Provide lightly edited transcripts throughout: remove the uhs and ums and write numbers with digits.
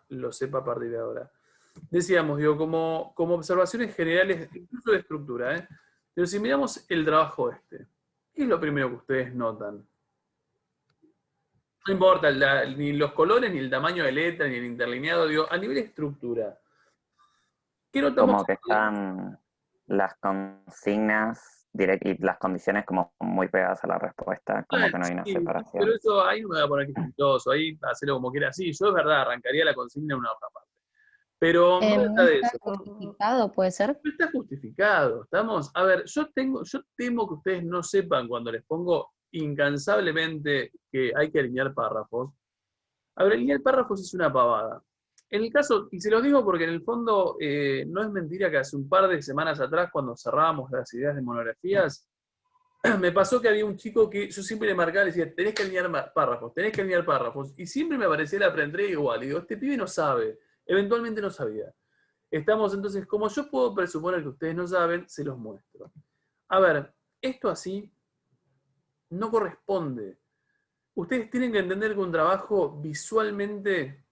lo sepa a partir de ahora. Decíamos, digo, como observaciones generales, incluso de estructura, ¿eh? Pero si miramos el trabajo este, ¿qué es lo primero que ustedes notan? No importa ni los colores, ni el tamaño de letra, ni el interlineado, digo, a nivel de estructura. ¿Qué notamos? Como que están las consignas y las condiciones como muy pegadas a la respuesta, como que no hay una Sí, pero separación. eso ahí no me voy a poner quisquilloso, ahí hacerlo como quiera. Sí, yo es verdad, arrancaría la consigna en una otra parte. Pero más No allá de está eso, justificado, ¿puede ser? no está justificado. Estamos, a ver, yo temo que ustedes no sepan cuando les pongo incansablemente que hay que alinear párrafos. A ver, alinear párrafos es una pavada. En el caso, y se los digo porque en el fondo no es mentira que hace un par de semanas atrás, cuando cerrábamos las ideas de monografías, me pasó que había un chico que yo siempre le marcaba y decía, tenés que alinear párrafos, tenés que alinear párrafos. Y siempre me aparecía la preentrega igual. Y digo, este pibe no sabe. Eventualmente no sabía. Estamos entonces, como yo puedo presuponer que ustedes no saben, se los muestro. A ver, esto así no corresponde. Ustedes tienen que entender que un trabajo visualmente,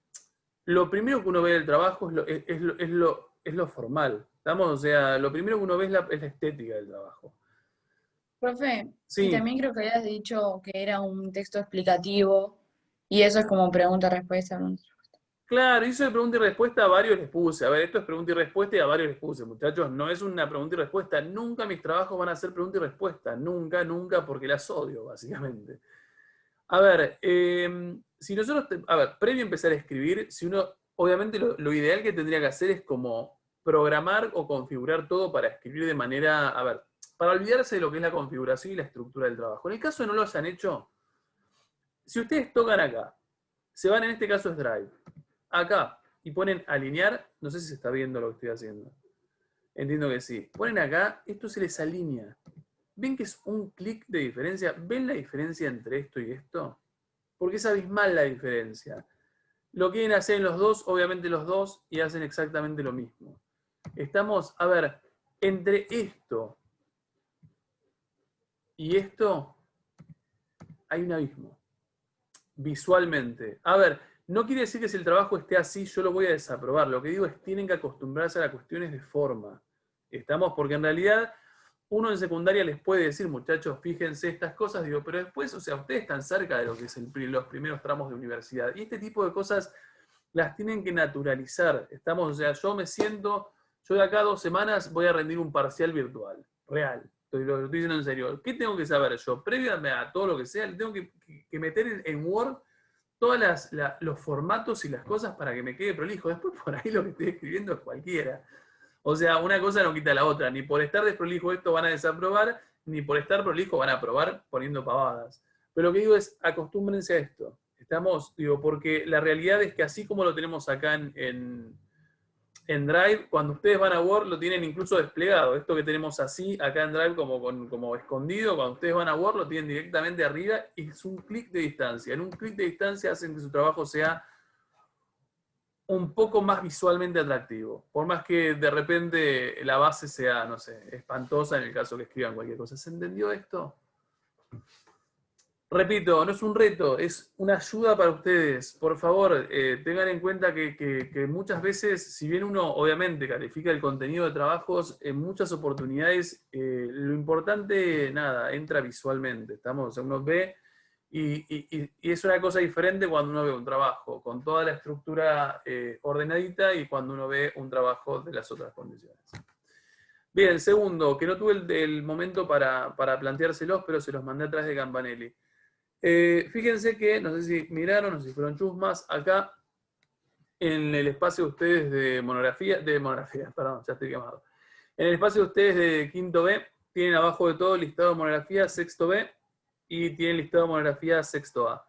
lo primero que uno ve del trabajo es lo formal. ¿Estamos? O sea, lo primero que uno ve es la estética del trabajo. Profe, y Sí, también creo que habías dicho que era un texto explicativo, y eso es como pregunta-respuesta, ¿no? claro, hizo de pregunta y respuesta, a varios les puse. A ver, esto es pregunta y respuesta y a varios les puse. Muchachos, no es una pregunta y respuesta. Nunca mis trabajos van a ser pregunta y respuesta. Nunca, nunca, porque las odio, básicamente. A ver, si nosotros, a ver, previo a empezar a escribir, si uno, obviamente lo ideal que tendría que hacer es como programar o configurar todo para escribir de manera, a ver, para olvidarse de lo que es la configuración y la estructura del trabajo. En el caso de no lo hayan hecho, si ustedes tocan acá, se van, en este caso es Drive, acá, y ponen alinear, no sé si se está viendo lo que estoy haciendo. Entiendo que sí. Ponen acá, esto se les alinea. ¿Ven que es un clic de diferencia? ¿Ven la diferencia entre esto y esto? Porque es abismal la diferencia. Lo quieren hacer en los dos, obviamente los dos, y hacen exactamente lo mismo. Estamos, a ver, entre esto y esto hay un abismo. Visualmente. A ver, no quiere decir que si el trabajo esté así, yo lo voy a desaprobar. Lo que digo es tienen que acostumbrarse a las cuestiones de forma. ¿Estamos? Porque en realidad uno en secundaria les puede decir, muchachos, fíjense estas cosas, digo, pero después, o sea, ustedes están cerca de lo que es los primeros tramos de universidad. Y este tipo de cosas las tienen que naturalizar. Estamos, o sea, yo me siento, yo de acá a 2 semanas voy a rendir un parcial virtual, real. Lo estoy diciendo en serio. ¿Qué tengo que saber yo? Previo a todo lo que sea, le tengo que meter en Word todos los formatos y las cosas para que me quede prolijo. Después por ahí lo que estoy escribiendo es cualquiera. O sea, una cosa no quita la otra. Ni por estar desprolijo esto van a desaprobar, ni por estar prolijo van a aprobar poniendo pavadas. Pero lo que digo es, acostúmbrense a esto. Estamos, digo, porque la realidad es que así como lo tenemos acá en Drive, cuando ustedes van a Word lo tienen incluso desplegado. Esto que tenemos así acá en Drive como escondido, cuando ustedes van a Word lo tienen directamente arriba y es un clic de distancia. En un clic de distancia hacen que su trabajo sea un poco más visualmente atractivo. Por más que de repente la base sea, no sé, espantosa en el caso que escriban cualquier cosa. ¿Se entendió esto? Repito, no es un reto, es una ayuda para ustedes. Por favor, tengan en cuenta que muchas veces, si bien uno obviamente califica el contenido de trabajos, en muchas oportunidades lo importante, nada, entra visualmente. ¿Estamos? O sea, uno ve y es una cosa diferente cuando uno ve un trabajo con toda la estructura ordenadita y cuando uno ve un trabajo de las otras condiciones. Bien, segundo, que no tuve el momento para planteárselos, pero se los mandé atrás de Campanelli. Fíjense que, no sé si miraron, no sé si fueron chusmas, acá en el espacio de ustedes de monografía, perdón, ya estoy quemado. En el espacio de ustedes de quinto B, tienen abajo de todo listado de monografía sexto B y tienen listado de monografía sexto A.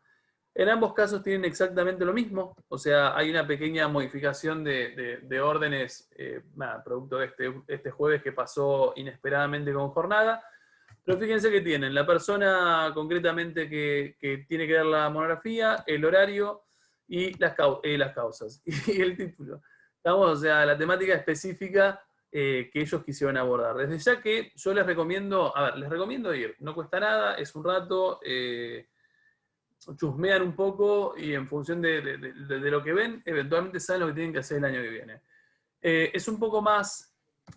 En ambos casos tienen exactamente lo mismo, o sea, hay una pequeña modificación de órdenes, producto de este jueves que pasó inesperadamente con jornada. Pero fíjense que tienen la persona concretamente que tiene que dar la monografía, el horario y las causas. Y el título. Estamos, o sea, la temática específica que ellos quisieron abordar. Desde ya que yo les recomiendo, a ver, les recomiendo ir. No cuesta nada, es un rato. chusmean un poco y en función de lo que ven, eventualmente saben lo que tienen que hacer el año que viene. Es un poco más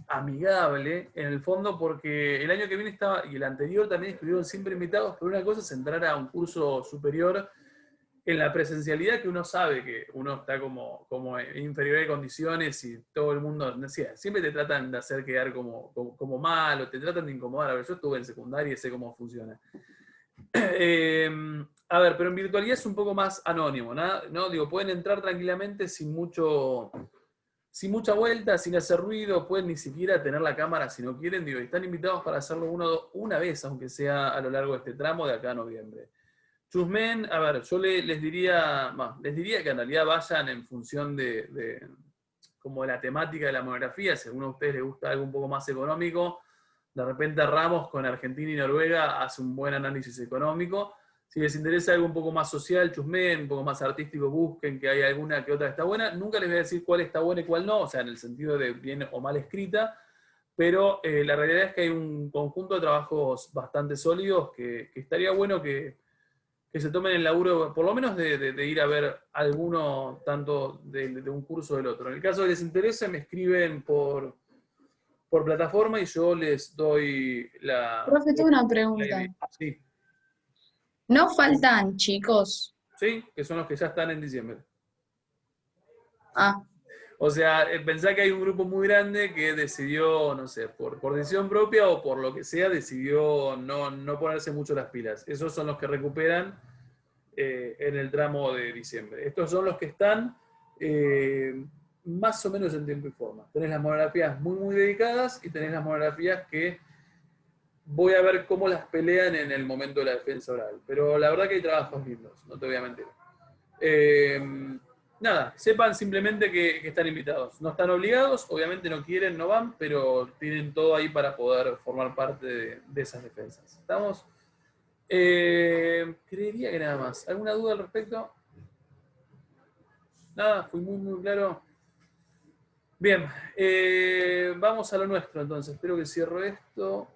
amigable en el fondo porque el año que viene estaba, y el anterior también estuvieron siempre invitados, pero una cosa es entrar a un curso superior en la presencialidad que uno sabe que uno está como en inferioridad de condiciones y todo el mundo, no sé, siempre te tratan de hacer quedar como mal o te tratan de incomodar. A ver, yo estuve en secundaria y sé cómo funciona. A ver, pero en virtualidad es un poco más anónimo, ¿no? Digo, pueden entrar tranquilamente sin mucha vuelta, sin hacer ruido, pueden ni siquiera tener la cámara si no quieren, digo, están invitados para hacerlo una vez, aunque sea a lo largo de este tramo de acá a noviembre. Chusmen, a ver, yo les diría que en realidad vayan en función como de la temática de la monografía. Si a alguno de ustedes les gusta algo un poco más económico, de repente Ramos con Argentina y Noruega hace un buen análisis económico. Si les interesa algo un poco más social, chusmen, un poco más artístico, busquen que hay alguna que otra que está buena. Nunca les voy a decir cuál está buena y cuál no, o sea, en el sentido de bien o mal escrita, pero la realidad es que hay un conjunto de trabajos bastante sólidos que estaría bueno que se tomen el laburo, por lo menos de ir a ver alguno tanto de un curso o del otro. En el caso de que les interese, me escriben por plataforma y yo les doy Profe, tengo una la pregunta. idea. Sí, ¿No faltan chicos? sí, que son los que ya están en diciembre. Ah, O sea, pensá que hay un grupo muy grande que decidió, no sé, por decisión propia o por lo que sea, decidió no ponerse mucho las pilas. Esos son los que recuperan en el tramo de diciembre. Estos son los que están más o menos en tiempo y forma. Tenés las monografías muy, muy dedicadas y tenés las monografías que voy a ver cómo las pelean en el momento de la defensa oral. Pero la verdad que hay trabajos lindos, no te voy a mentir. Nada, sepan simplemente que están invitados. No están obligados, obviamente no quieren, no van, pero tienen todo ahí para poder formar parte de esas defensas. ¿Estamos? Creería que nada más. ¿Alguna duda al respecto? Nada, fui muy, muy claro. Bien, vamos a lo nuestro entonces. Espero que cierro esto.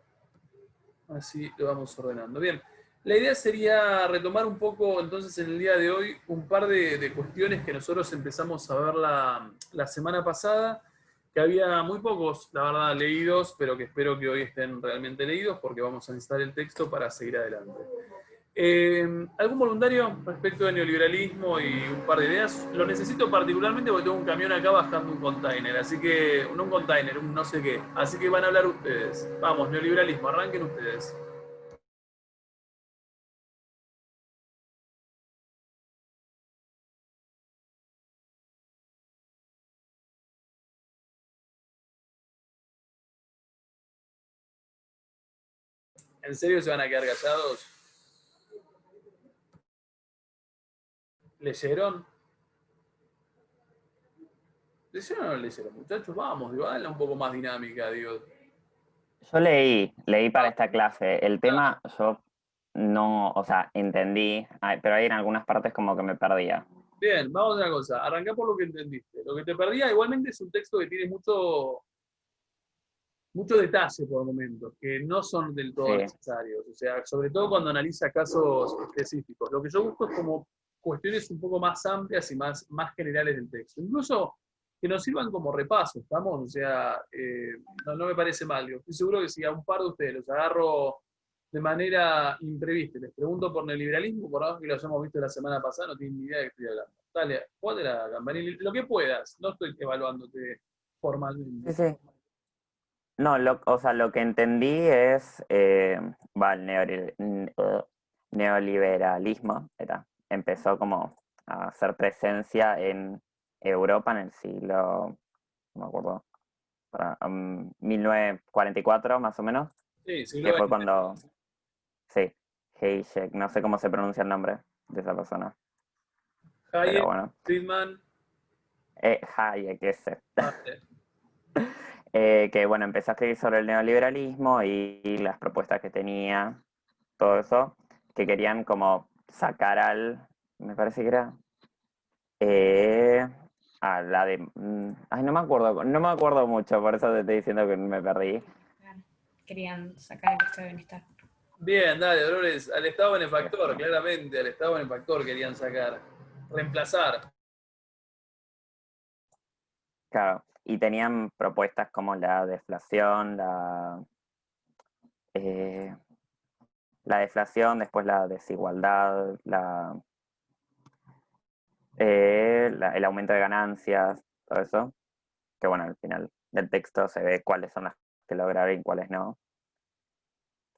Así lo vamos ordenando. Bien, la idea sería retomar un poco entonces en el día de hoy un par de cuestiones que nosotros empezamos a ver la semana pasada, que había muy pocos, la verdad, leídos, pero que espero que hoy estén realmente leídos porque vamos a necesitar el texto para seguir adelante. ¿Algún voluntario respecto del neoliberalismo y un par de ideas? Lo necesito particularmente porque tengo un camión acá bajando un container, así que, no un container, un no sé qué, así que van a hablar ustedes. Vamos, neoliberalismo, arranquen ustedes. ¿En serio se van a quedar callados? ¿Leyeron? ¿Leyeron o no leyeron, muchachos? Vamos, digo, hazla un poco más dinámica, digo. Yo leí para esta clase. El tema yo no, o sea, entendí, pero hay en algunas partes como que me perdía. Bien, vamos a una cosa. Arrancá por lo que entendiste. Lo que te perdía igualmente es un texto que tiene mucho detalle por momentos, que no son del todo Sí, necesarios. O sea, sobre todo cuando analiza casos específicos. Lo que yo busco es como cuestiones un poco más amplias y más generales del texto. Incluso que nos sirvan como repaso, ¿estamos? O sea, no me parece mal. Yo estoy seguro que si a un par de ustedes los agarro de manera imprevista, les pregunto por neoliberalismo, por más que lo hayamos visto la semana pasada, no tienen ni idea de qué estoy hablando. Dale, ¿cuál de la campanilla? Lo que puedas, no estoy evaluándote formalmente. sí, sí. No, o sea, lo que entendí es, el neoliberalismo empezó como a hacer presencia en Europa en el siglo, no me acuerdo, 1944 más o menos, Sí, que siglo fue XX. cuando, sí, Hayek, no sé cómo se pronuncia el nombre de esa persona, pero Hayek, bueno, Friedman, Hayek ese. vale. Que bueno, empezó a escribir sobre el neoliberalismo y las propuestas que tenía, todo eso, que querían como sacar me parece que era, a la de, ay, no me acuerdo mucho, por eso te estoy diciendo que me perdí. Querían sacar el texto de bienestar. Bien, dale, Dolores. Al Estado benefactor, claramente, al Estado benefactor querían sacar. Reemplazar. Claro, y tenían propuestas como la deflación, eh, la deflación, después la desigualdad, el aumento de ganancias, todo eso. Que bueno, al final del texto se ve cuáles son las que lograron y cuáles no.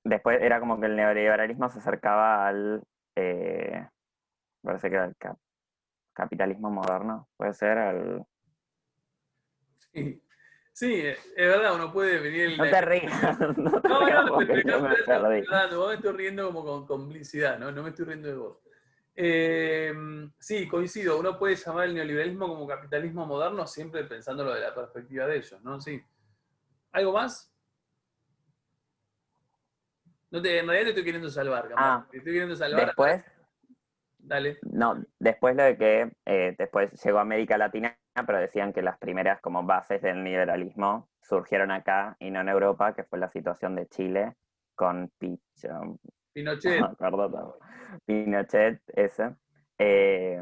Después era como que el neoliberalismo se acercaba parece que era el capitalismo moderno, puede ser, Sí, sí, es verdad, uno puede venir el... No te rías, no te No, rías no, porque yo me perdí. vos me estoy riendo como con complicidad, ¿no? No me estoy riendo de vos. Sí, coincido, uno puede llamar el neoliberalismo como capitalismo moderno siempre pensándolo de la perspectiva de ellos, ¿no? Sí. ¿Algo más? No te, en realidad te estoy queriendo salvar, Campana. Te estoy queriendo salvar. Después, Dale. no, después lo de que después llegó a América Latina, pero decían que las primeras como bases del liberalismo surgieron acá y no en Europa, que fue la situación de Chile con Pinochet. Pinochet, ese. Eh,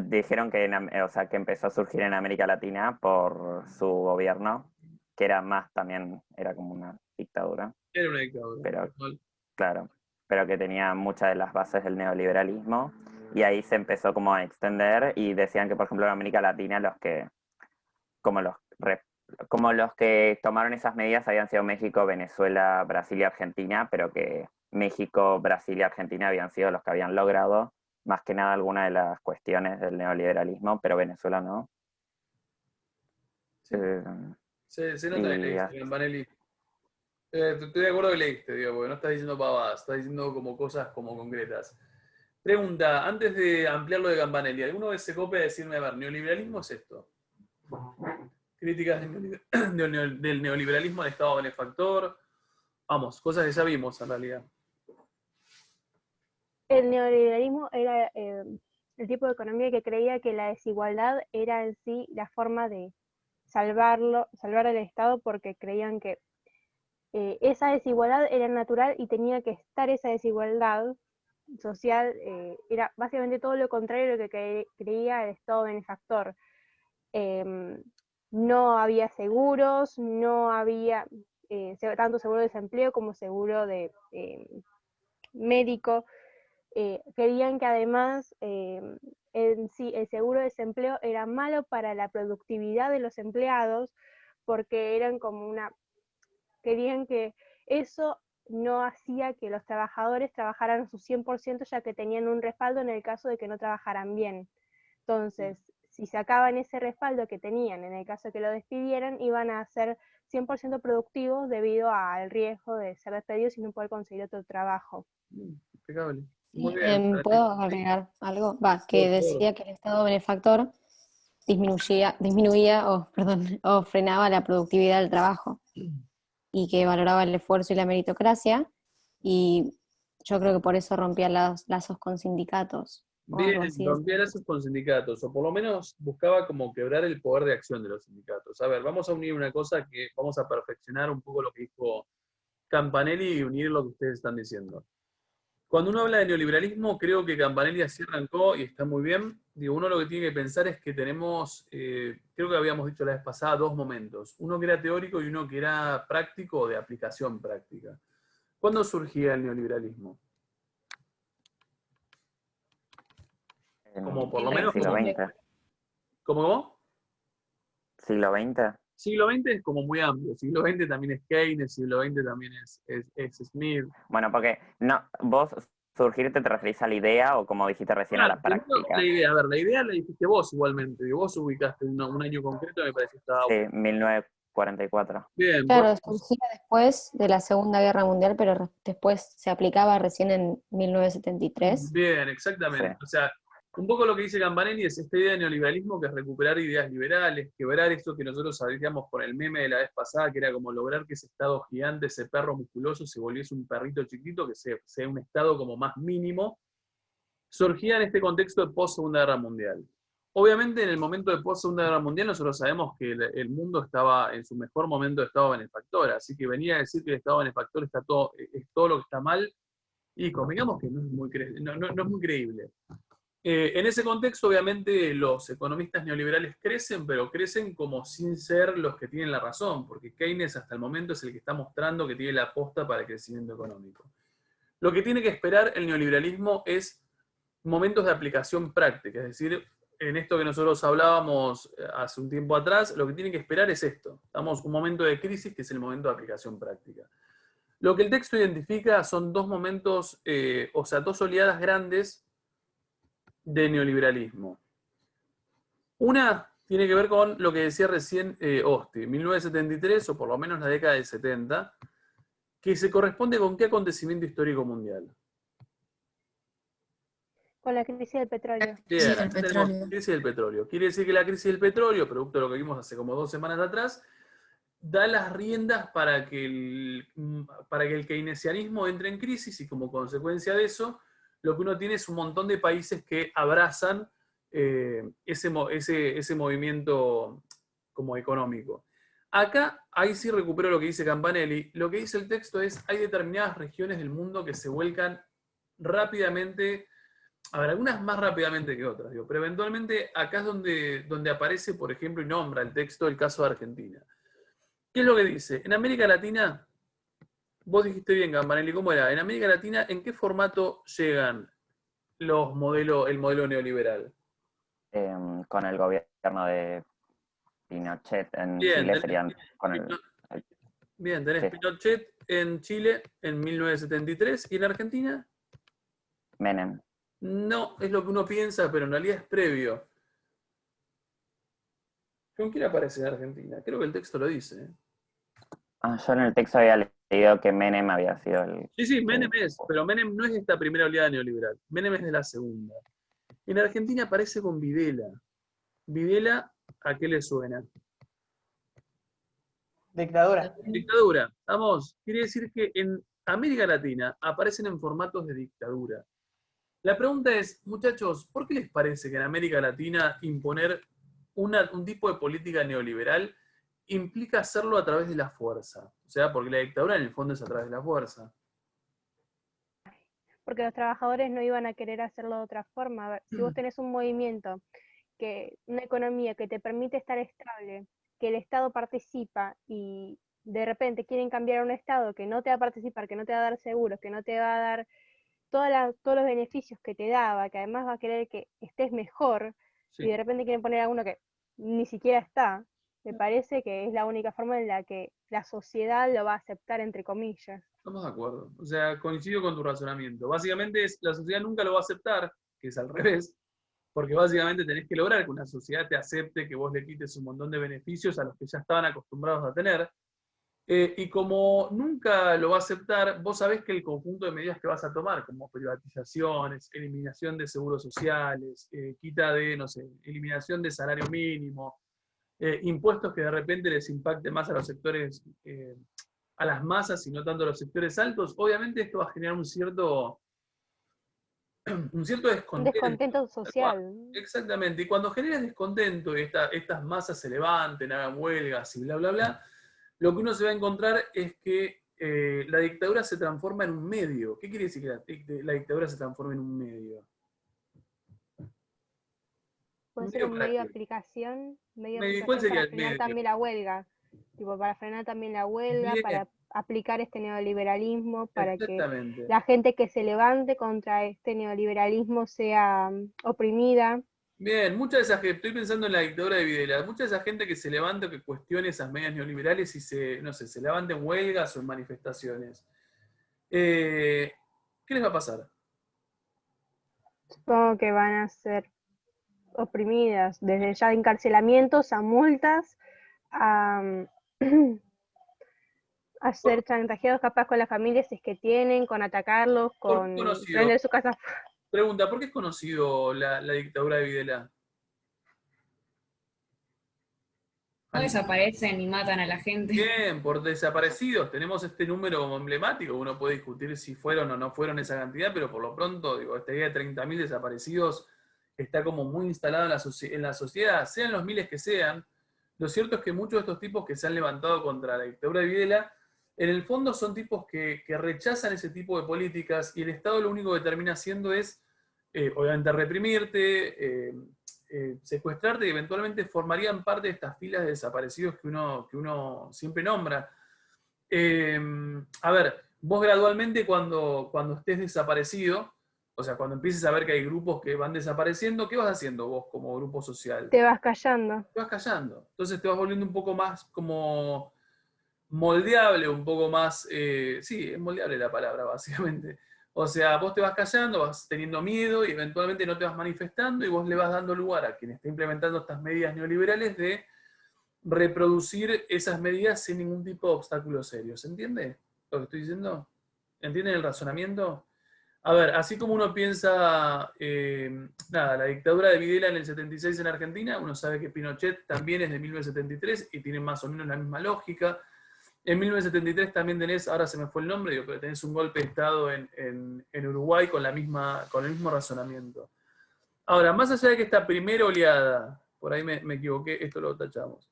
dijeron que, o sea, que empezó a surgir en América Latina por su gobierno, que era más también, era como una dictadura, Era una dictadura. pero claro, pero que tenía muchas de las bases del neoliberalismo, y ahí se empezó como a extender, y decían que, por ejemplo, en América Latina como los, como los que tomaron esas medidas habían sido México, Venezuela, Brasil y Argentina, pero que México, Brasil y Argentina habían sido los que habían logrado más que nada algunas de las cuestiones del neoliberalismo, pero Venezuela no. Sí, Eh, se nota que y leíste, Campanelli. Estoy de acuerdo que leíste, digo, porque no estás diciendo pavadas, estás diciendo como cosas como concretas. Pregunta, antes de ampliar lo de Campanelli, ¿alguno vez se copia de decirme, a ver, neoliberalismo es esto? Críticas del neoliberalismo al Estado benefactor. Vamos, cosas que ya vimos en realidad. El neoliberalismo era el tipo de economía que creía que la desigualdad era en sí la forma de salvar al Estado, porque creían que esa desigualdad era natural y tenía que estar esa desigualdad social, era básicamente todo lo contrario a lo que creía el Estado benefactor. Eh, no había seguros, no había tanto seguro de desempleo como seguro de médico. Querían que además en sí el seguro de desempleo era malo para la productividad de los empleados, porque eran como querían que eso no hacía que los trabajadores trabajaran a su 100%, ya que tenían un respaldo en el caso de que no trabajaran bien. Entonces, si sacaban ese respaldo que tenían en el caso de que lo despidieran, iban a ser 100% productivos debido al riesgo de ser despedidos y no poder conseguir otro trabajo. Impecable. Muy Sí, bien. ¿puedo agregar algo? Que Por favor. decía que el Estado benefactor disminuía perdón, o frenaba la productividad del trabajo y que valoraba el esfuerzo y la meritocracia, y yo creo que por eso rompía los lazos con sindicatos o Bien, algo así. rompía lazos con sindicatos, o por lo menos buscaba como quebrar el poder de acción de los sindicatos. A ver, vamos a unir una cosa que vamos a perfeccionar un poco lo que dijo Campanelli y unir lo que ustedes están diciendo. Cuando uno habla de neoliberalismo, creo que Campanelli así arrancó y está muy bien. Digo, uno lo que tiene que pensar es que tenemos, creo que habíamos dicho la vez pasada, dos momentos. Uno que era teórico y uno que era práctico o de aplicación práctica. ¿Cuándo surgía el neoliberalismo? Como por lo En la menos siglo como... XX. ¿Cómo? Siglo XX. Siglo XX es como muy amplio. Siglo XX también es Keynes, siglo XX también es Smith. Bueno, porque no, vos surgirte te referís a la idea o como dijiste recién a Claro, la primero la práctica. idea, a ver, la idea la dijiste vos igualmente, y vos ubicaste un año concreto, me parece que estaba Sí, bueno. 1944. Bien, vos, Claro, surgía después de la Segunda Guerra Mundial, pero después se aplicaba recién en 1973. bien, Sí. exactamente. O sea, un poco lo que dice Campanelli es esta idea de neoliberalismo que es recuperar ideas liberales, quebrar esto que nosotros sabíamos por el meme de la vez pasada, que era como lograr que ese estado gigante, ese perro musculoso, se volviese un perrito chiquito, que sea un estado como más mínimo. Surgía en este contexto de post-Segunda Guerra Mundial. obviamente en el momento de post-Segunda Guerra Mundial nosotros sabemos que el mundo estaba en su mejor momento de estado benefactor, así que venir a decir que el estado benefactor es todo lo que está mal, y convengamos que no es muy, no es muy creíble. En ese contexto, obviamente, los economistas neoliberales crecen, pero crecen como sin ser los que tienen la razón, porque Keynes hasta el momento es el que está mostrando que tiene la aposta para el crecimiento económico. Lo que tiene que esperar el neoliberalismo es momentos de aplicación práctica, es decir, en esto que nosotros hablábamos hace un tiempo atrás, lo que tiene que esperar es esto. Estamos en un momento de crisis que es el momento de aplicación práctica. Lo que el texto identifica son dos momentos, dos oleadas grandes de neoliberalismo. Una tiene que ver con lo que decía recién Osti, 1973, o por lo menos la década del 70, que se corresponde con qué acontecimiento histórico mundial. Con la crisis del petróleo. Bien, Sí, el acá tenemos petróleo. la crisis del petróleo. Quiere decir que la crisis del petróleo, producto de lo que vimos hace como 2 semanas atrás, da las riendas para que el keynesianismo entre en crisis, y como consecuencia de eso, lo que uno tiene es un montón de países que abrazan ese movimiento como económico. Acá, ahí sí recupero lo que dice Campanelli. Lo que dice el texto es, hay determinadas regiones del mundo que se vuelcan rápidamente, a ver, algunas más rápidamente que otras, digo, pero eventualmente acá es donde aparece, por ejemplo, y nombra el texto el caso de Argentina. ¿Qué es lo que dice? En América Latina, vos dijiste bien, Campanelli, ¿cómo era? En América Latina, ¿en qué formato llegan el modelo neoliberal? Con el gobierno de Pinochet en Bien, Chile tenés- serían con Bien, tenés sí. Pinochet en Chile en 1973, ¿y en Argentina? Menem. No, es lo que uno piensa, pero en realidad es previo. ¿Con quién aparece en Argentina? Creo que el texto lo dice. Yo en el texto había leído que Menem había sido el... Sí, Menem es, pero Menem no es de esta primera oleada neoliberal. Menem es de la segunda. En Argentina aparece con Videla. Videla, ¿a qué le suena? Dictadura. Dictadura. Vamos, quiere decir que en América Latina aparecen en formatos de dictadura. La pregunta es, muchachos, ¿por qué les parece que en América Latina imponer un tipo de política neoliberal implica hacerlo a través de la fuerza? O sea, porque la dictadura en el fondo es a través de la fuerza. Porque los trabajadores no iban a querer hacerlo de otra forma. A ver, si vos tenés un movimiento, una economía que te permite estar estable, que el Estado participa y de repente quieren cambiar a un Estado que no te va a participar, que no te va a dar seguros, que no te va a dar todos los beneficios que te daba, que además va a querer que estés mejor, Sí. y de repente quieren poner a uno que ni siquiera está, me parece que es la única forma en la que la sociedad lo va a aceptar, entre comillas. Estamos de acuerdo. O sea, coincido con tu razonamiento. Básicamente la sociedad nunca lo va a aceptar, que es al revés, porque básicamente tenés que lograr que una sociedad te acepte que vos le quites un montón de beneficios a los que ya estaban acostumbrados a tener. Y como nunca lo va a aceptar, vos sabés que el conjunto de medidas que vas a tomar, como privatizaciones, eliminación de seguros sociales, quita de, no sé, eliminación de salario mínimo, impuestos que de repente les impacte más a los sectores, a las masas y no tanto a los sectores altos, obviamente esto va a generar un cierto descontento. Un descontento social. Exactamente, y cuando generas descontento y estas masas se levanten, hagan huelgas y bla, bla, bla, lo que uno se va a encontrar es que la dictadura se transforma en un medio. ¿Qué quiere decir que la dictadura se transforma en un medio? Puede ¿Un ser medio un para medio de qué? aplicación, ¿Cuál sería para el frenar medio? también la huelga. Tipo, para frenar también la huelga, Bien. para aplicar este neoliberalismo, para que Exactamente. la gente que se levante contra este neoliberalismo sea oprimida. Bien, mucha de esa gente, estoy pensando en la dictadura de Videla, mucha de esa gente que se levanta, que cuestione esas medidas neoliberales y se levanta en huelgas o en manifestaciones. ¿Qué les va a pasar? Supongo que van a ser oprimidas, desde ya de encarcelamientos a multas, a, a ser chantajeados capaz con las familias si es que tienen, con atacarlos, ¿Por qué con es conocido? prender su casa. Pregunta, ¿por qué es conocido la dictadura de Videla? No desaparecen y matan a la gente. Bien, por desaparecidos. Tenemos este número como emblemático. Uno puede discutir si fueron o no fueron esa cantidad, pero por lo pronto, digo, esta idea de 30.000 desaparecidos está como muy instalado en la sociedad, sean los miles que sean. Lo cierto es que muchos de estos tipos que se han levantado contra la dictadura de Videla, en el fondo son tipos que rechazan ese tipo de políticas, y el Estado lo único que termina haciendo es, obviamente, reprimirte, secuestrarte, y eventualmente formarían parte de estas filas de desaparecidos que uno siempre nombra. A ver, vos gradualmente cuando estés desaparecido, o sea, cuando empieces a ver que hay grupos que van desapareciendo, ¿qué vas haciendo vos como grupo social? Te vas callando. Te vas callando. Entonces te vas volviendo un poco más como moldeable, un poco más... sí, es moldeable la palabra, básicamente. O sea, vos te vas callando, vas teniendo miedo y eventualmente no te vas manifestando, y vos le vas dando lugar a quien está implementando estas medidas neoliberales de reproducir esas medidas sin ningún tipo de obstáculo serio. ¿Se entiende lo que estoy diciendo? ¿Entienden el razonamiento? A ver, así como uno piensa, la dictadura de Videla en el 76 en Argentina, uno sabe que Pinochet también es de 1973 y tiene más o menos la misma lógica. En 1973 también tenés, ahora se me fue el nombre, pero tenés un golpe de Estado en Uruguay con el mismo razonamiento. Ahora, más allá de que esta primera oleada, por ahí me equivoqué, esto lo tachamos,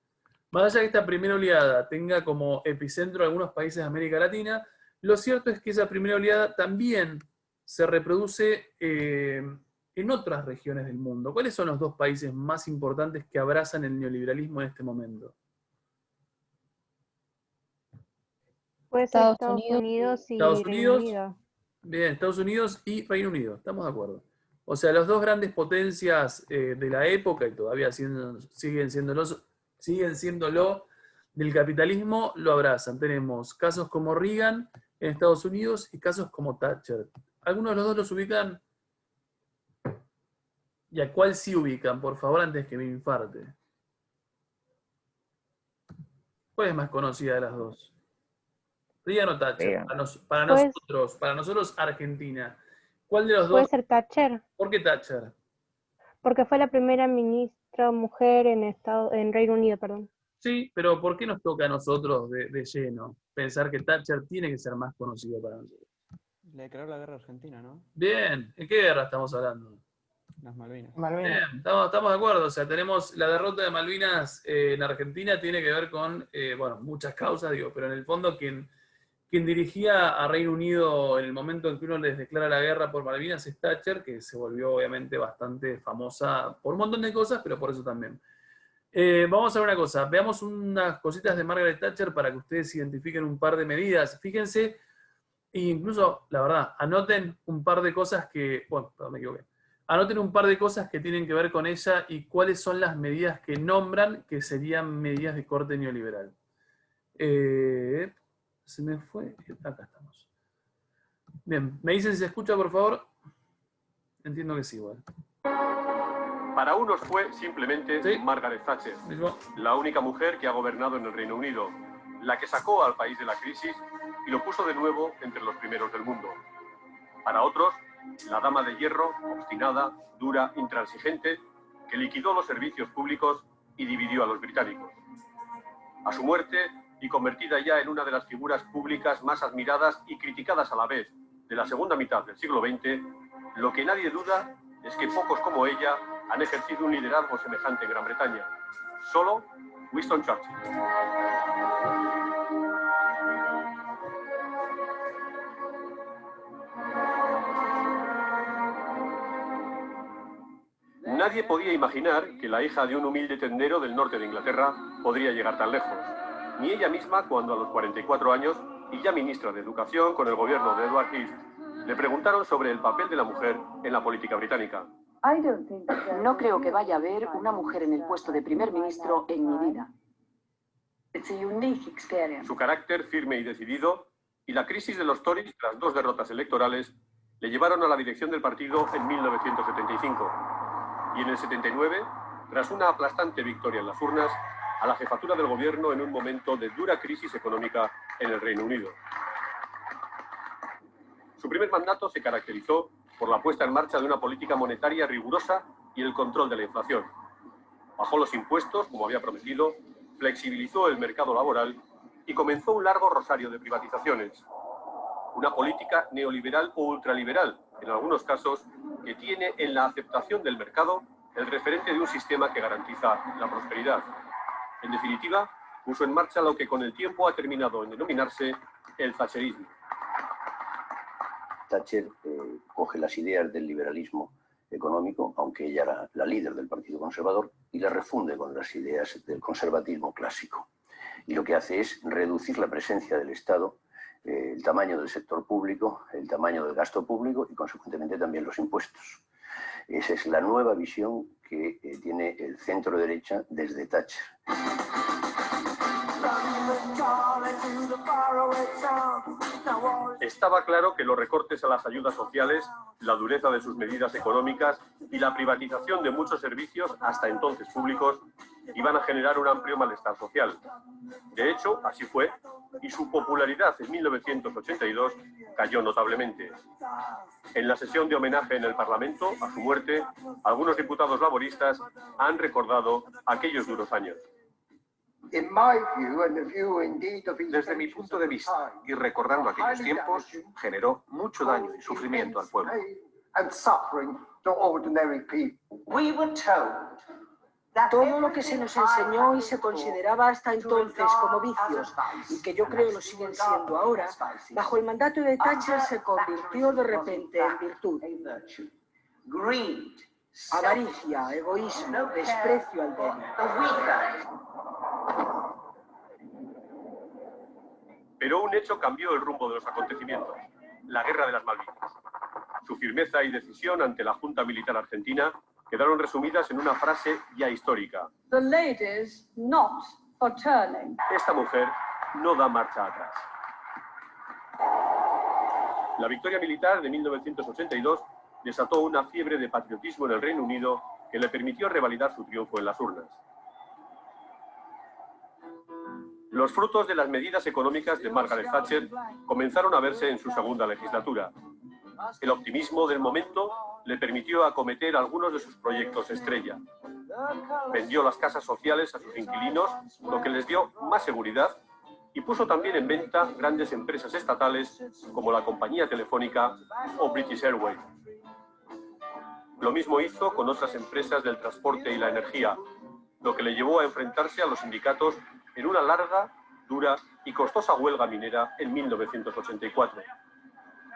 más allá de que esta primera oleada tenga como epicentro algunos países de América Latina, lo cierto es que esa primera oleada también se reproduce en otras regiones del mundo. ¿Cuáles son los dos países más importantes que abrazan el neoliberalismo en este momento? Puede ser Estados Estados Unidos. Unidos y Estados Reino Unidos. Unido. Bien, Estados Unidos y Reino Unido, estamos de acuerdo. O sea, las dos grandes potencias de la época, y todavía siguen siéndolo, del capitalismo, lo abrazan. Tenemos casos como Reagan en Estados Unidos y casos como Thatcher. ¿Algunos de los dos los ubican? ¿Y a cuál sí ubican, por favor, antes que me infarte? ¿Cuál es más conocida de las dos? Reagan o Thatcher. Reagan. Para nosotros, Argentina. ¿Cuál de los Puede dos? ser Thatcher, ¿Por qué Thatcher? porque fue la primera ministra mujer en Reino Unido, perdón. Sí, pero ¿por qué nos toca a nosotros de lleno pensar que Thatcher tiene que ser más conocido para nosotros? Le declaró la guerra a Argentina, ¿no? Bien, ¿en qué guerra estamos hablando? Las Malvinas. Bien, estamos de acuerdo. O sea, tenemos la derrota de Malvinas en Argentina, tiene que ver con, bueno, muchas causas, digo, pero en el fondo quien dirigía a Reino Unido en el momento en que uno les declara la guerra por Malvinas es Thatcher, que se volvió obviamente bastante famosa por un montón de cosas, pero por eso también. Vamos a hacer una cosa, veamos unas cositas de Margaret Thatcher para que ustedes identifiquen un par de medidas. Fíjense, e incluso, la verdad, anoten un par de cosas que, bueno, perdón, me equivoqué. Anoten un par de cosas que tienen que ver con ella y cuáles son las medidas que nombran que serían medidas de corte neoliberal. Se me fue, acá estamos. Bien, ¿me dicen si se escucha, por favor? Entiendo que sí, igual. Para unos fue simplemente Sí. Margaret Thatcher, Mismo. la única mujer que ha gobernado en el Reino Unido, la que sacó al país de la crisis y lo puso de nuevo entre los primeros del mundo. Para otros, la dama de hierro, obstinada, dura, intransigente, que liquidó los servicios públicos y dividió a los británicos. A su muerte, y convertida ya en una de las figuras públicas más admiradas y criticadas a la vez de la segunda mitad del siglo XX, lo que nadie duda es que pocos como ella han ejercido un liderazgo semejante en Gran Bretaña. Solo Winston Churchill. Nadie podía imaginar que la hija de un humilde tendero del norte de Inglaterra podría llegar tan lejos. Ni ella misma cuando a los 44 años, y ya ministra de Educación con el gobierno de Edward Heath, le preguntaron sobre el papel de la mujer en la política británica. No creo que vaya a haber una mujer en el puesto de primer ministro en mi vida. Su carácter firme y decidido y la crisis de los Tories tras 2 derrotas electorales le llevaron a la dirección del partido en 1975 y en el 79, tras una aplastante victoria en las urnas, a la jefatura del gobierno en un momento de dura crisis económica en el Reino Unido. Su primer mandato se caracterizó por la puesta en marcha de una política monetaria rigurosa y el control de la inflación. Bajó los impuestos, como había prometido, flexibilizó el mercado laboral y comenzó un largo rosario de privatizaciones. Una política neoliberal o ultraliberal, en algunos casos, que tiene en la aceptación del mercado el referente de un sistema que garantiza la prosperidad. En definitiva, puso en marcha lo que con el tiempo ha terminado en denominarse el thatcherismo. Thatcher coge las ideas del liberalismo económico, aunque ella era la líder del Partido Conservador, y las refunde con las ideas del conservatismo clásico. Y lo que hace es reducir la presencia del Estado, el tamaño del sector público, el tamaño del gasto público y, consecuentemente, también los impuestos. Esa es la nueva visión que tiene el centro derecha desde Thatcher. Estaba claro que los recortes a las ayudas sociales, la dureza de sus medidas económicas y la privatización de muchos servicios, hasta entonces públicos, iban a generar un amplio malestar social. De hecho, así fue, y su popularidad en 1982 cayó notablemente. En la sesión de homenaje en el Parlamento, a su muerte, algunos diputados laboristas han recordado aquellos duros años. Desde mi punto de vista, y recordando aquellos tiempos, generó mucho daño y sufrimiento al pueblo. Todo lo que se nos enseñó y se consideraba hasta entonces como vicios, y que yo creo lo siguen siendo ahora, bajo el mandato de Thatcher se convirtió de repente en virtud. Avaricia, egoísmo, desprecio al débil. Pero un hecho cambió el rumbo de los acontecimientos: la Guerra de las Malvinas. Su firmeza y decisión ante la Junta Militar Argentina quedaron resumidas en una frase ya histórica. Esta mujer no da marcha atrás. La victoria militar de 1982 desató una fiebre de patriotismo en el Reino Unido que le permitió revalidar su triunfo en las urnas. Los frutos de las medidas económicas de Margaret Thatcher comenzaron a verse en su segunda legislatura. El optimismo del momento le permitió acometer algunos de sus proyectos estrella. Vendió las casas sociales a sus inquilinos, lo que les dio más seguridad, y puso también en venta grandes empresas estatales como la compañía telefónica o British Airways. Lo mismo hizo con otras empresas del transporte y la energía, lo que le llevó a enfrentarse a los sindicatos en una larga, dura y costosa huelga minera en 1984.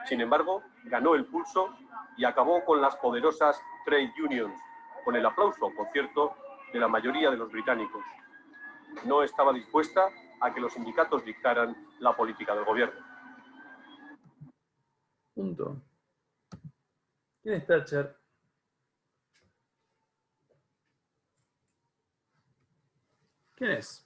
Sin embargo, ganó el pulso y acabó con las poderosas trade unions, con el aplauso, por cierto, de la mayoría de los británicos. No estaba dispuesta a que los sindicatos dictaran la política del gobierno. Punto. ¿Quién es Thatcher? ¿Quién es?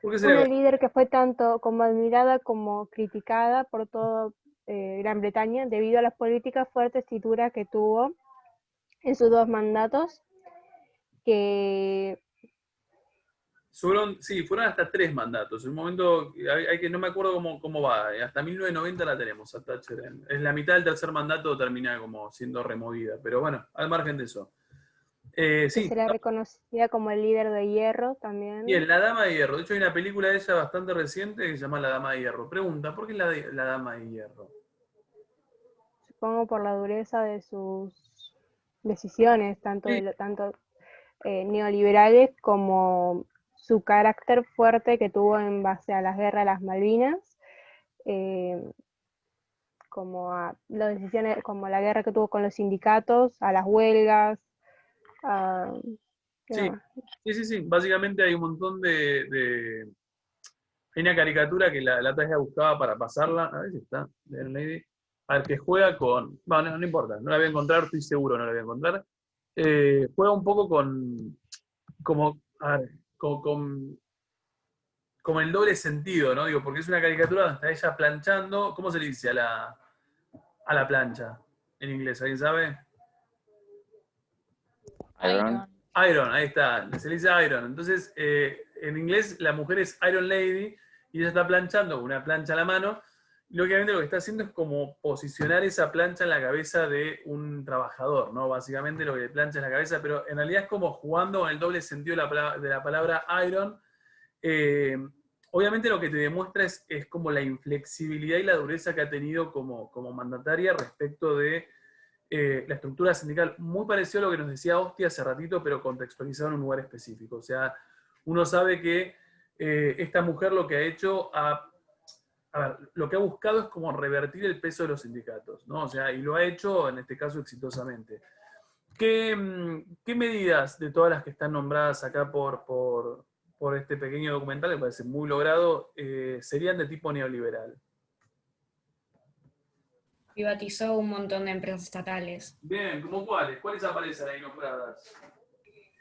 ¿Por qué se Una le... líder que fue tanto como admirada como criticada por toda Gran Bretaña debido a las políticas fuertes y duras que tuvo en sus dos mandatos, que fueron hasta 3 mandatos. En un momento, no me acuerdo cómo va, hasta 1990 la tenemos a Thatcher. En la mitad del tercer mandato termina como siendo removida, pero bueno, al margen de eso. que se la reconocía como el líder de hierro también. Bien, la Dama de Hierro. De hecho, hay una película de ella bastante reciente que se llama La Dama de Hierro. Pregunta, ¿por qué la Dama de Hierro? Supongo por la dureza de sus decisiones, tanto neoliberales como su carácter fuerte que tuvo en base a las guerras de las Malvinas, como a las decisiones, como la guerra que tuvo con los sindicatos, a las huelgas. Sí. Básicamente hay un montón de... Hay una caricatura que la talla buscaba para pasarla. A ver si está. Lady. A ver, que juega con... Bueno, no importa. No la voy a encontrar, estoy seguro no la voy a encontrar. Juega un poco con el doble sentido, ¿no? Digo, porque es una caricatura donde está ella planchando. ¿Cómo se le dice a la plancha en inglés? ¿Alguien sabe? Iron. Iron, ahí está. Se le dice Iron. Entonces, en inglés la mujer es Iron Lady y ella está planchando con una plancha a la mano. Y lógicamente lo que está haciendo es como posicionar esa plancha en la cabeza de un trabajador, ¿no? Básicamente lo que le plancha es la cabeza, pero en realidad es como jugando con el doble sentido de la palabra Iron. obviamente lo que te demuestra es como la inflexibilidad y la dureza que ha tenido como mandataria respecto de la estructura sindical. Muy parecido a lo que nos decía Osti hace ratito, pero contextualizado en un lugar específico. O sea, uno sabe que esta mujer lo que ha hecho, lo que ha buscado es como revertir el peso de los sindicatos, ¿no? O sea, y lo ha hecho, en este caso, exitosamente. ¿Qué medidas de todas las que están nombradas acá por este pequeño documental, que parece muy logrado, serían de tipo neoliberal? Privatizó un montón de empresas estatales. Bien, ¿cómo cuáles? ¿Cuáles aparecen ahí nombradas?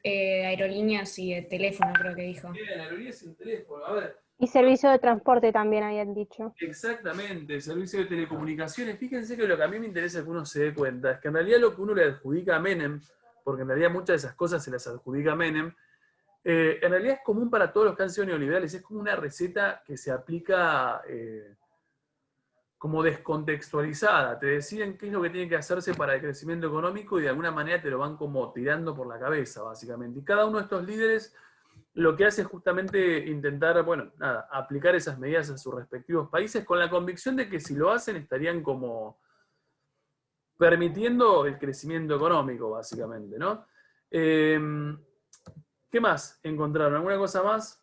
Aerolíneas y de teléfono, creo que dijo. Bien, aerolíneas y teléfono. A ver. Y servicio de transporte también habían dicho. Exactamente, servicio de telecomunicaciones. Fíjense que lo que a mí me interesa es que uno se dé cuenta, es que en realidad lo que uno le adjudica a Menem, porque en realidad muchas de esas cosas se las adjudica a Menem, en realidad es común para todos los que han sido neoliberales, es como una receta que se aplica como descontextualizada. Te deciden qué es lo que tiene que hacerse para el crecimiento económico y de alguna manera te lo van como tirando por la cabeza, básicamente. Y cada uno de estos líderes lo que hace es justamente intentar, bueno, nada, aplicar esas medidas a sus respectivos países con la convicción de que si lo hacen estarían como permitiendo el crecimiento económico, básicamente, ¿no? ¿Qué más encontraron? ¿Alguna cosa más?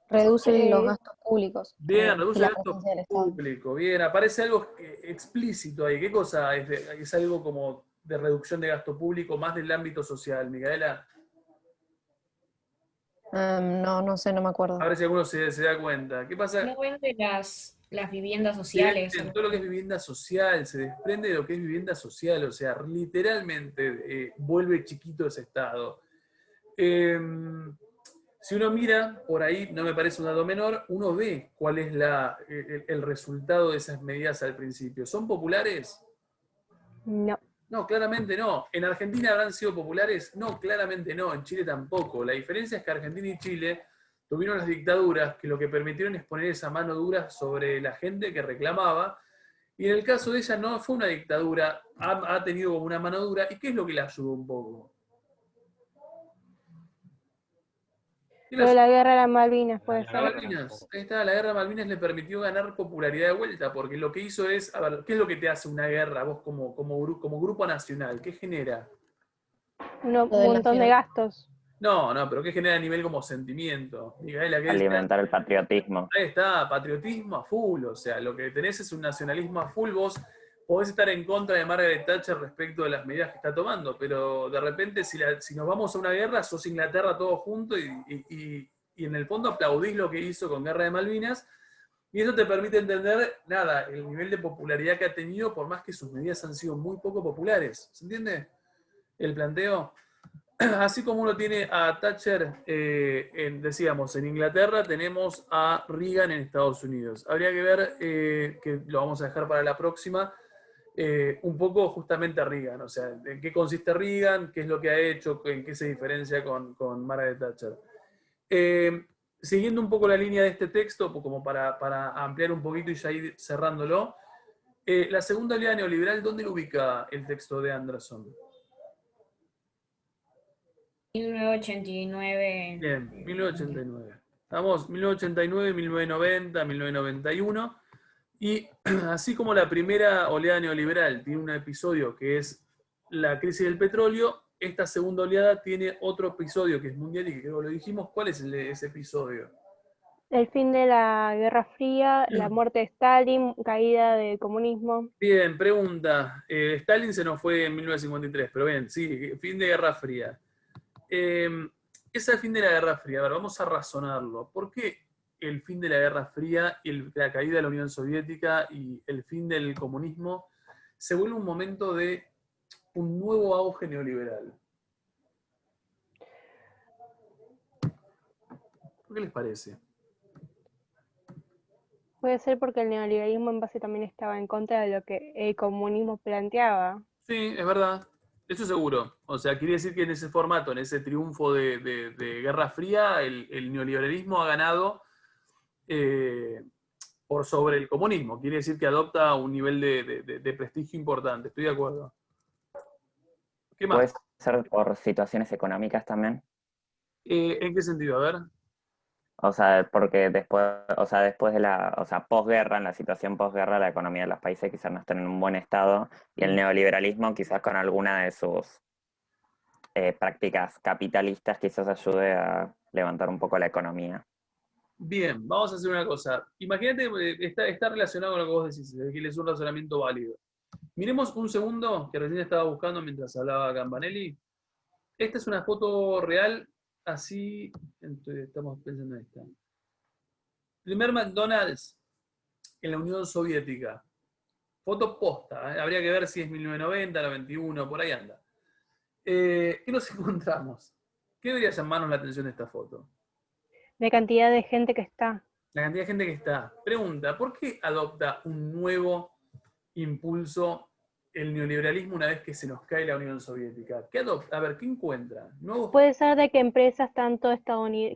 Reducen los gastos públicos. Bien, reduce la el gasto presencia del Estado. público. Bien, aparece algo explícito ahí. ¿Qué cosa es? ¿Es algo como de reducción de gasto público más del ámbito social, Micaela? No sé, no me acuerdo. A ver si alguno se da cuenta. ¿Qué pasa? No vende las viviendas sociales. En todo lo que es vivienda social, se desprende de lo que es vivienda social, o sea, literalmente vuelve chiquito ese Estado. Si uno mira por ahí, no me parece un dato menor, uno ve cuál es el resultado de esas medidas al principio. ¿Son populares? No. No, claramente no. ¿En Argentina habrán sido populares? No, claramente no. En Chile tampoco. La diferencia es que Argentina y Chile tuvieron las dictaduras que lo que permitieron es poner esa mano dura sobre la gente que reclamaba. Y en el caso de ella no fue una dictadura, ha tenido como una mano dura. ¿Y qué es lo que le ayudó un poco? Lo de la guerra de las Malvinas, puede ser. Malvinas. Ahí está, la guerra de Malvinas le permitió ganar popularidad de vuelta, porque lo que hizo es, a ver, ¿qué es lo que te hace una guerra vos como grupo nacional? ¿Qué genera? Un montón de gastos. No, pero ¿qué genera a nivel como sentimiento? Micaela, ¿qué Alimentar el patriotismo. Ahí está, patriotismo a full, o sea, lo que tenés es un nacionalismo a full. Vos podés estar en contra de Margaret Thatcher respecto de las medidas que está tomando, pero de repente si nos vamos a una guerra, sos Inglaterra todos juntos y en el fondo aplaudís lo que hizo con Guerra de Malvinas, y eso te permite entender, nada, el nivel de popularidad que ha tenido, por más que sus medidas han sido muy poco populares. ¿Se entiende el planteo? Así como uno tiene a Thatcher, decíamos, en Inglaterra, tenemos a Reagan en Estados Unidos. Habría que ver, que lo vamos a dejar para la próxima, un poco justamente a Reagan, o sea, en qué consiste Reagan, qué es lo que ha hecho, en qué se diferencia con Margaret Thatcher. Siguiendo un poco la línea de este texto, como para ampliar un poquito y ya ir cerrándolo, la segunda oleada neoliberal, ¿dónde lo ubica el texto de Anderson? 1989. Bien, 1989. Estamos 1989, 1990, 1991. Y así como la primera oleada neoliberal tiene un episodio que es la crisis del petróleo, esta segunda oleada tiene otro episodio que es mundial y que creo que lo dijimos. ¿Cuál es ese episodio? El fin de la Guerra Fría, la muerte de Stalin, caída del comunismo. Bien, pregunta. Stalin se nos fue en 1953, pero bien, sí, fin de Guerra Fría. Ese fin de la Guerra Fría, a ver, vamos a razonarlo. ¿Por qué el fin de la Guerra Fría y la caída de la Unión Soviética y el fin del comunismo se vuelve un momento de un nuevo auge neoliberal? ¿Por qué les parece? Puede ser porque el neoliberalismo en base también estaba en contra de lo que el comunismo planteaba. Sí, es verdad. Eso seguro. O sea, quiere decir que en ese formato, en ese triunfo de Guerra Fría, el neoliberalismo ha ganado por sobre el comunismo. Quiere decir que adopta un nivel de prestigio importante. Estoy de acuerdo. ¿Qué más? ¿Puede ser por situaciones económicas también? ¿En qué sentido? A ver. O sea, porque después, o sea, después de la, o sea, posguerra, en la situación posguerra, la economía de los países quizás no están en un buen estado, y el neoliberalismo quizás con alguna de sus prácticas capitalistas quizás ayude a levantar un poco la economía. Bien, vamos a hacer una cosa. Imagínate, está relacionado con lo que vos decís, que es un razonamiento válido. Miremos un segundo, que recién estaba buscando mientras hablaba Campanelli. Esta es una foto real, así, estamos pensando en esta. Primer McDonald's en la Unión Soviética. Foto posta, ¿eh? Habría que ver si es 1990, 91, por ahí anda. ¿Qué nos encontramos? ¿Qué debería llamarnos la atención de esta foto? La cantidad de gente que está. La cantidad de gente que está. Pregunta, ¿por qué adopta un nuevo impulso el neoliberalismo una vez que se nos cae la Unión Soviética? ¿Qué adopta? A ver, ¿qué encuentra? ¿Nuevos? Puede ser de que empresas tanto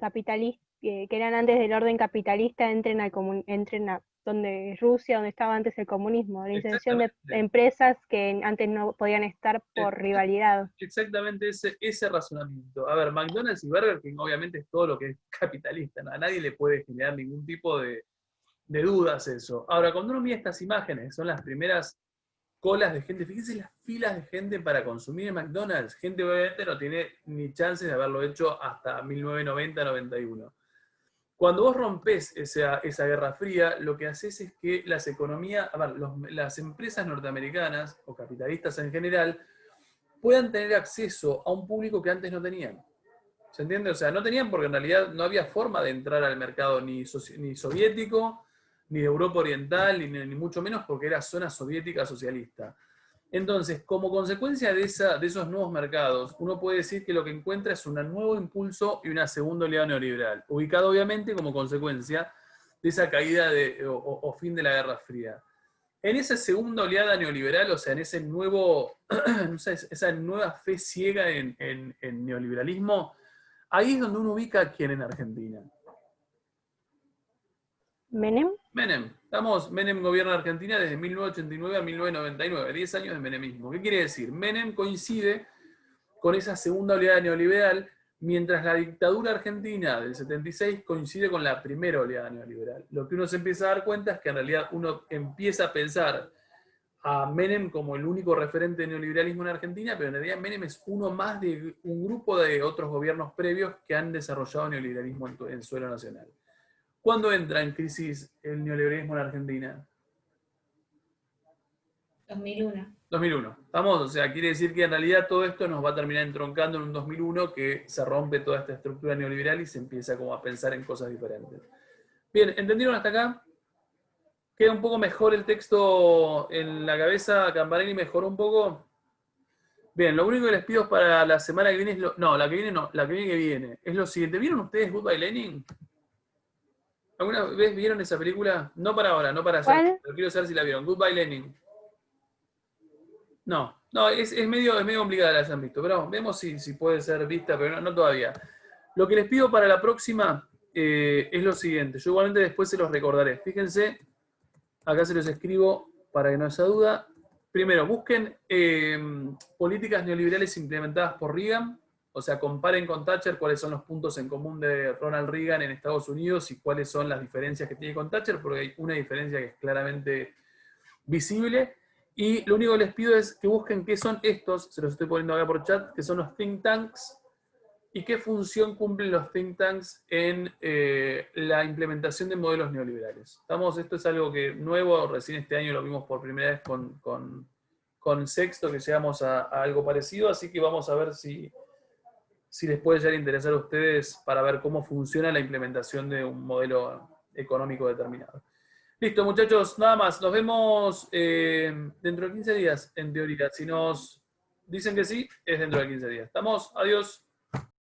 capitalistas, que eran antes del orden capitalista, entren a donde Rusia, donde estaba antes el comunismo. La intención de empresas que antes no podían estar por rivalidad. Exactamente ese razonamiento. A ver, McDonald's y Burger King obviamente es todo lo que es capitalista, ¿no? A nadie le puede generar ningún tipo de dudas eso. Ahora, cuando uno mira estas imágenes, son las primeras colas de gente, fíjense las filas de gente para consumir en McDonald's. Gente obviamente no tiene ni chances de haberlo hecho hasta 1990-91. Cuando vos rompés esa Guerra Fría, lo que haces es que las economías, las empresas norteamericanas, o capitalistas en general, puedan tener acceso a un público que antes no tenían. ¿Se entiende? O sea, no tenían porque en realidad no había forma de entrar al mercado ni soviético, ni de Europa Oriental, ni mucho menos porque era zona soviética socialista. Entonces, como consecuencia de esos nuevos mercados, uno puede decir que lo que encuentra es un nuevo impulso y una segunda oleada neoliberal, ubicado obviamente como consecuencia de esa caída o fin de la Guerra Fría. En esa segunda oleada neoliberal, o sea, en ese nuevo, esa nueva fe ciega en neoliberalismo, ahí es donde uno ubica a quién en Argentina. ¿Menem? Menem. Menem gobierna Argentina desde 1989 a 1999, 10 años de menemismo. ¿Qué quiere decir? Menem coincide con esa segunda oleada neoliberal, mientras la dictadura argentina del 76 coincide con la primera oleada neoliberal. Lo que uno se empieza a dar cuenta es que en realidad uno empieza a pensar a Menem como el único referente de neoliberalismo en Argentina, pero en realidad Menem es uno más de un grupo de otros gobiernos previos que han desarrollado neoliberalismo en suelo nacional. ¿Cuándo entra en crisis el neoliberalismo en Argentina? 2001. 2001. ¿Estamos? O sea, quiere decir que en realidad todo esto nos va a terminar entroncando en un 2001 que se rompe toda esta estructura neoliberal y se empieza como a pensar en cosas diferentes. Bien, ¿entendieron hasta acá? ¿Queda un poco mejor el texto en la cabeza? ¿Campanelli mejoró un poco? Bien, lo único que les pido para la semana que viene es la que viene es lo siguiente. ¿Vieron ustedes Goodbye Lenin? ¿Alguna vez vieron esa película? No para ahora, no para ayer, pero quiero saber si la vieron. Goodbye Lenin. No, es medio complicada la hayan visto, pero vemos si puede ser vista, pero no todavía. Lo que les pido para la próxima es lo siguiente. Yo igualmente después se los recordaré. Fíjense, acá se los escribo para que no haya duda. Primero, busquen políticas neoliberales implementadas por Reagan. O sea, comparen con Thatcher cuáles son los puntos en común de Ronald Reagan en Estados Unidos y cuáles son las diferencias que tiene con Thatcher, porque hay una diferencia que es claramente visible. Y lo único que les pido es que busquen qué son estos, se los estoy poniendo acá por chat, que son los think tanks y qué función cumplen los think tanks en la implementación de modelos neoliberales. Esto es algo que nuevo, recién este año lo vimos por primera vez con Sexto, que llegamos a algo parecido, así que vamos a ver si les puede llegar a interesar a ustedes para ver cómo funciona la implementación de un modelo económico determinado. Listo, muchachos, nada más. Nos vemos dentro de 15 días, en teoría. Si nos dicen que sí, es dentro de 15 días. ¿Estamos? Adiós.